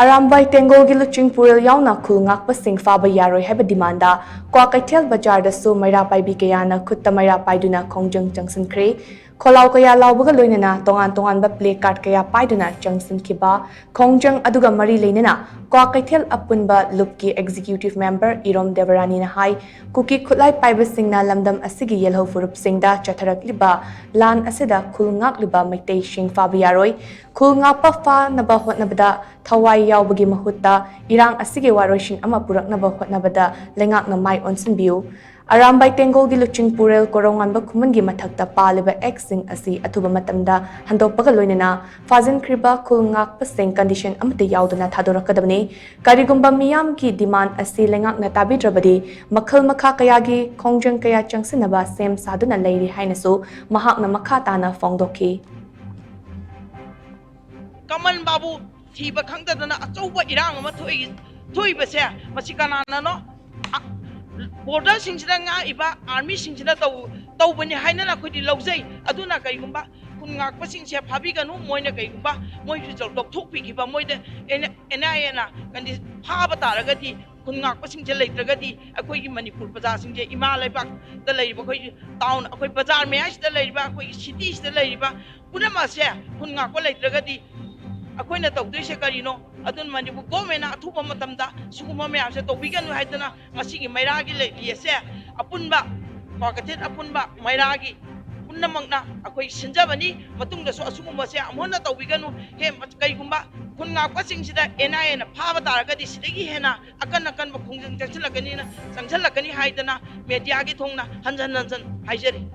ARAMBAI TENGGOL gi LUCHING PUREL YAONA Khul Ngakpa Shing Phaba Yaroi Haiba demanda KWAKEITHEL BAZAR DASU Meira PAIBI kayana Khut Meira Paiduna Khongjang Changshinkhre Kholau kaya laubaga loinana tongan ba play card kaya Paiduna Changshinkhre Khongjang aduga mari leinana KWAKEITHEL apunba lupki executive member Irom Devarani na hai kuki khulai paiba singna lamdam asigi yelho furup singda chatharakliba lan asida Khul Ngakliba Maitei Shing Phaba Yaroi Khul Ngakpa Fa naba hotnabada Thawai yaubagi mahutta irang asige waroishin ama puraknaba hotnabada lengakna mai onsinbiu ARAMBAI TENGGOL gi LUCHING PUREL koronganba khumangi mathakta paliba exing asi athuba matamda handokpaga loinana fazinkhriba Khul Ngakpa Shing condition amate yaudana thadorakadabni karigumba miyam ki demand asi lengakna tabidrabadi makhal makha kayagi khongjang kaya changsinaba sem saduna leiri hainasu mahakna makha tana fongdokhi Kaman babu thiba khangdadana achouba irang ama thoibase masikana no border singsida nga iba army singsida tawbani hainana khudi lawjai aduna kaigumba Khul Ngakpa Shingse phabiganu moina kaigumba moi result thokpi kiba moida ena kandi phaba taragati Khul Ngakpa Shingse leitragati akoi gi Manipur bazar singje ima laibak da leiba khoi town akoi bazar mayas da leiba akoi cities da leiba punama se Khul Ngakpa leitragati akoina tawdoise karino adun Manipur government athuba matamda suguma mayamse tawbiganu haidana masigi mairagi lese apunba KWAKEITHEL apunba mairagi punnamangna akoi sinjabani matungda so asuguma se amhona tawbiganu he kaigumba Khul Ngakpa Shingsida ena phaba taragadi sidagi hena akan khongjang changsilakani haidana media gi thongna hanjan haijari